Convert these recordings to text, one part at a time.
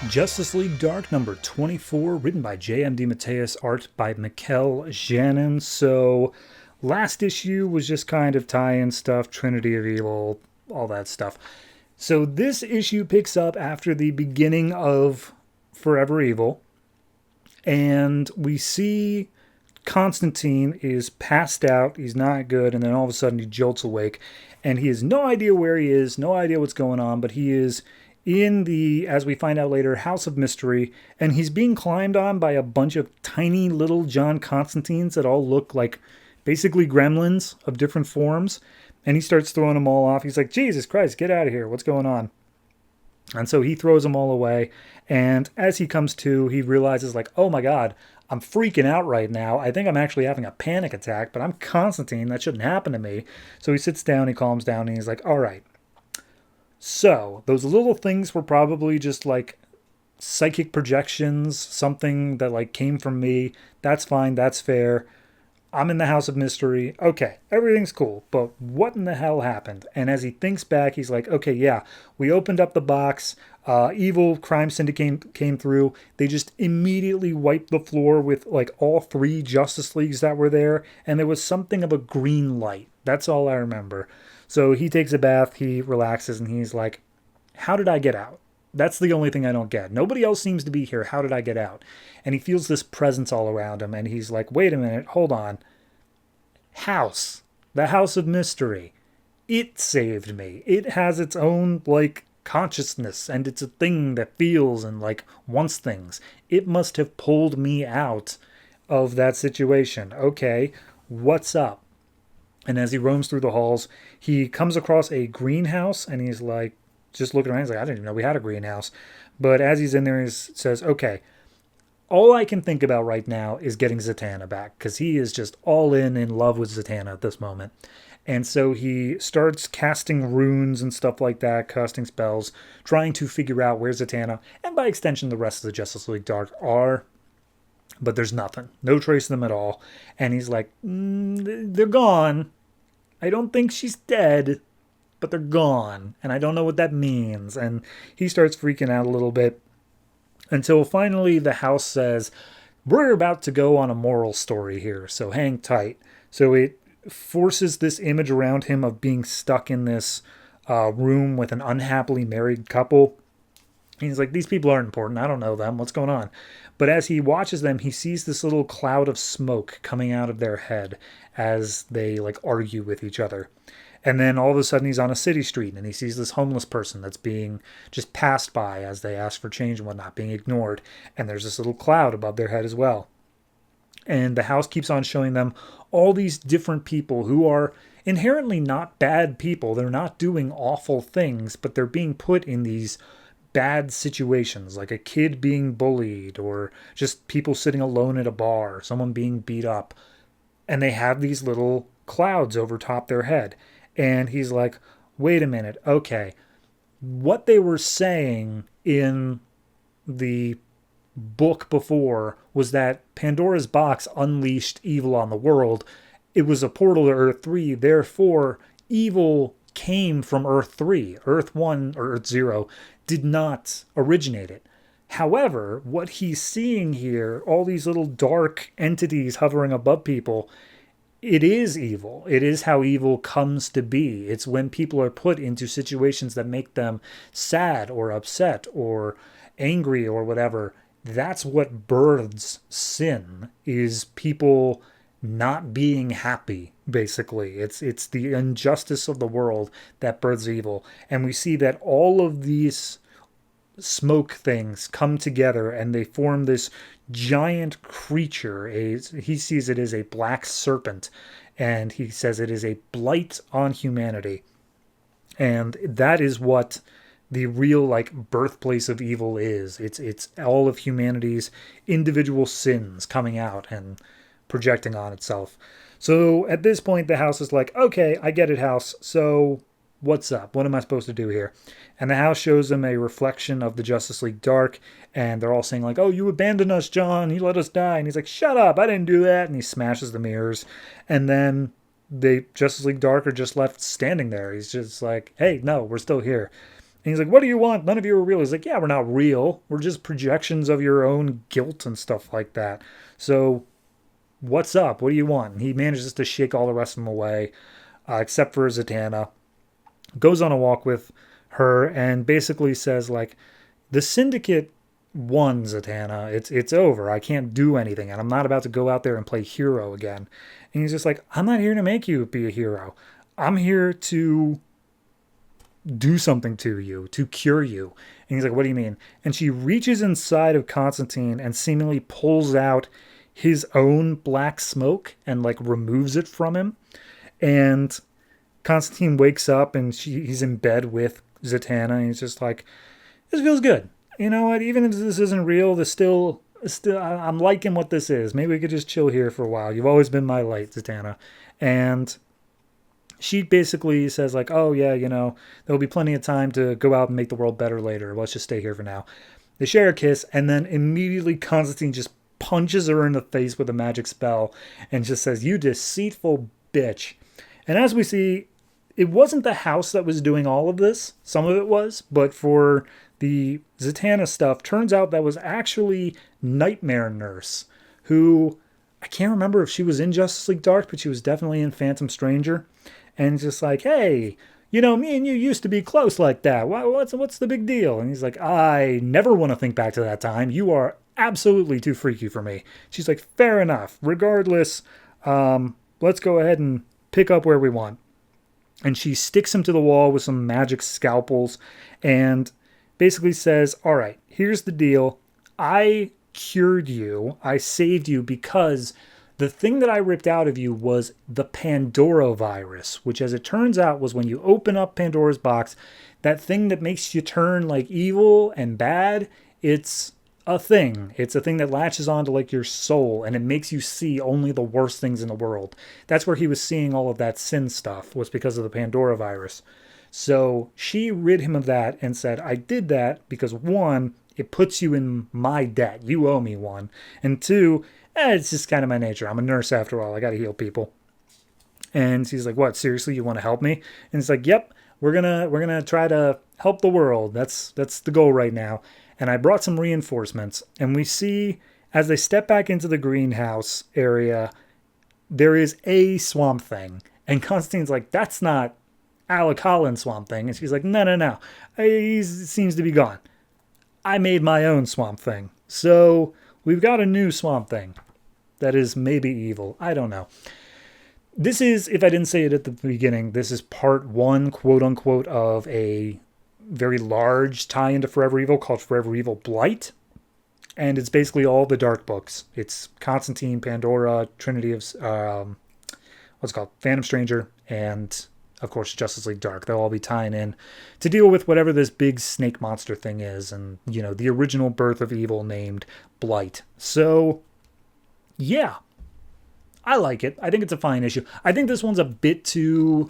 Justice League Dark number 24, written by J.M. DeMatteis, art by Mikkel Janin. So, last issue was just kind of tie-in stuff, Trinity of Evil, all that stuff. So, this issue picks up after the beginning of Forever Evil, and we see Constantine is passed out, he's not good, and then all of a sudden he jolts awake, and he has no idea where he is, no idea what's going on, but he is in the, as we find out later, House of Mystery, and he's being climbed on by a bunch of tiny little John Constantines that all look like basically gremlins of different forms, and he starts throwing them all off. He's like, Jesus Christ, get out of here, what's going on? And so he throws them all away, and as he comes to, he realizes, like, oh my god, I'm freaking out right now. I think I'm actually having a panic attack, but I'm Constantine, that shouldn't happen to me. So he sits down, he calms down, and he's like, all right, so, those little things were probably just like psychic projections, something that like came from me. That's fine, that's fair. I'm in the House of Mystery. Okay, everything's cool, but what in the hell happened? And as he thinks back, he's like, okay, yeah, we opened up the box. Evil Crime Syndicate came through. They just immediately wiped the floor with like all three Justice Leagues that were there, and there was something of a green light. That's all I remember. So he takes a bath, he relaxes, and he's like, how did I get out? That's the only thing I don't get. Nobody else seems to be here. How did I get out? And he feels this presence all around him, and he's like, wait a minute, hold on. House. The House of Mystery. It saved me. It has its own, like, consciousness, and it's a thing that feels and, like, wants things. It must have pulled me out of that situation. Okay, what's up? And as he roams through the halls, he comes across a greenhouse, and he's like, just looking around, he's like, I didn't even know we had a greenhouse. But as he's in there, he says, okay, all I can think about right now is getting Zatanna back, because he is just all in love with Zatanna at this moment. And so he starts casting runes and stuff like that, casting spells, trying to figure out where Zatanna, and by extension the rest of the Justice League Dark are. But there's nothing. No trace of them at all. And he's like, they're gone. I don't think she's dead, but they're gone. And I don't know what that means. And he starts freaking out a little bit until finally the house says, we're about to go on a moral story here, so hang tight. So it forces this image around him of being stuck in this room with an unhappily married couple. He's like, these people aren't important. I don't know them. What's going on? But as he watches them, he sees this little cloud of smoke coming out of their head as they like argue with each other. And then all of a sudden he's on a city street and he sees this homeless person that's being just passed by as they ask for change and whatnot, being ignored. And there's this little cloud above their head as well. And the house keeps on showing them all these different people who are inherently not bad people. They're not doing awful things, but they're being put in these bad situations, like a kid being bullied or just people sitting alone at a bar, someone being beat up. And they have these little clouds over top their head. And he's like, wait a minute, okay. What they were saying in the book before was that Pandora's box unleashed evil on the world. It was a portal to Earth 3, therefore evil came from Earth 3. Earth 1 or Earth 0 did not originate it. However, what he's seeing here, all these little dark entities hovering above people, it is evil. It is how evil comes to be. It's when people are put into situations that make them sad or upset or angry or whatever. That's what births sin, is people not being happy, basically. It's the injustice of the world that births evil. And we see that all of these smoke things come together and they form this giant creature. He sees it as a black serpent, and he says it is a blight on humanity. And that is what the real like birthplace of evil is. It's all of humanity's individual sins coming out and projecting on itself. So at this point the house is like, okay, I get it, house. So what's up? What am I supposed to do here? And the house shows them a reflection of the Justice League Dark, and they're all saying like, oh, you abandoned us, John. You let us die. And he's like, shut up. I didn't do that. And he smashes the mirrors. And then the Justice League Dark are just left standing there. He's just like, hey, no, we're still here. And he's like, what do you want? None of you are real. He's like, yeah, we're not real. We're just projections of your own guilt and stuff like that. So what's up? What do you want? And he manages to shake all the rest of them away, except for Zatanna. Goes on a walk with her and basically says, like, the Syndicate won, Zatanna. It's over. I can't do anything, and I'm not about to go out there and play hero again. And he's just like, I'm not here to make you be a hero. I'm here to do something to you, to cure you. And he's like, what do you mean? And she reaches inside of Constantine and seemingly pulls out his own black smoke and like removes it from him. And Constantine wakes up and he's in bed with Zatanna, and he's just like, this feels good. You know what? Even if this isn't real, I'm liking what this is. Maybe we could just chill here for a while. You've always been my light, Zatanna. And she basically says like, oh yeah, you know, there'll be plenty of time to go out and make the world better later. Let's just stay here for now. They share a kiss, and then immediately Constantine just punches her in the face with a magic spell and just says, you deceitful bitch. And as we see, it wasn't the house that was doing all of this. Some of it was, but for the Zatanna stuff, turns out that was actually Nightmare Nurse, who I can't remember if she was in Justice League Dark, but she was definitely in Phantom Stranger. And just like, hey, you know, me and you used to be close like that. What's the big deal? And he's like, I never want to think back to that time. You are absolutely too freaky for me. She's like, fair enough. Regardless, let's go ahead and pick up where we want. And she sticks him to the wall with some magic scalpels and basically says, all right, here's the deal. I cured you. I saved you because the thing that I ripped out of you was the Pandora virus, which, as it turns out, was when you open up Pandora's box, that thing that makes you turn like evil and bad. It's a thing. It's a thing that latches onto like your soul, and it makes you see only the worst things in the world. That's where he was seeing all of that sin stuff, was because of the Pandora virus. So she rid him of that and said, I did that because, one, it puts you in my debt. You owe me one. And two, it's just kind of my nature. I'm a nurse after all. I got to heal people. And she's like, what, seriously, you want to help me? And it's like, yep, we're gonna try to help the world. That's the goal right now. And I brought some reinforcements. And we see, as they step back into the greenhouse area, there is a Swamp Thing. And Constantine's like, that's not Alec Holland's Swamp Thing. And she's like, no. He seems to be gone. I made my own Swamp Thing. So we've got a new Swamp Thing that is maybe evil. I don't know. This is, if I didn't say it at the beginning, this is part one, quote unquote, of a very large tie into Forever Evil called Forever Evil Blight. And it's basically all the dark books. It's Constantine, Pandora, Trinity of, what's it called? Phantom Stranger, and of course Justice League Dark. They'll all be tying in to deal with whatever this big snake monster thing is, and, you know, the original birth of evil named Blight. So, yeah, I like it. I think it's a fine issue. I think this one's a bit too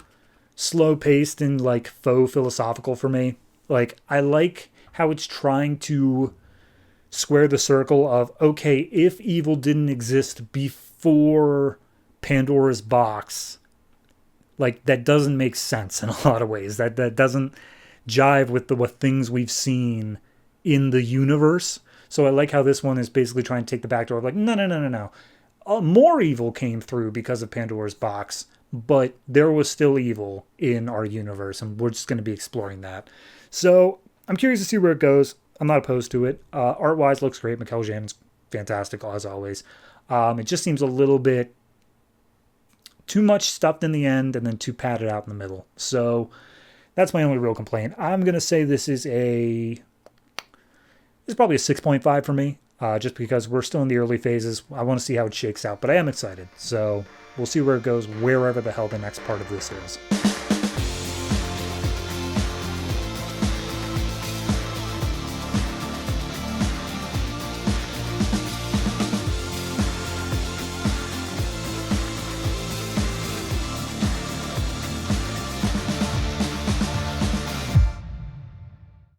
slow-paced and, like, faux philosophical for me. Like, I like how it's trying to square the circle of, okay, if evil didn't exist before Pandora's box, like, that doesn't make sense in a lot of ways. That doesn't jive with what things we've seen in the universe. So I like how this one is basically trying to take the back door of like, no. More evil came through because of Pandora's box, but there was still evil in our universe, and we're just going to be exploring that. So I'm curious to see where it goes. I'm not opposed to it. Art-wise, looks great. Mikel Janen's fantastic, as always. It just seems a little bit too much stuffed in the end and then too padded out in the middle. So that's my only real complaint. I'm going to say this is probably a 6.5 for me, just because we're still in the early phases. I want to see how it shakes out, but I am excited. So we'll see where it goes, wherever the hell the next part of this is.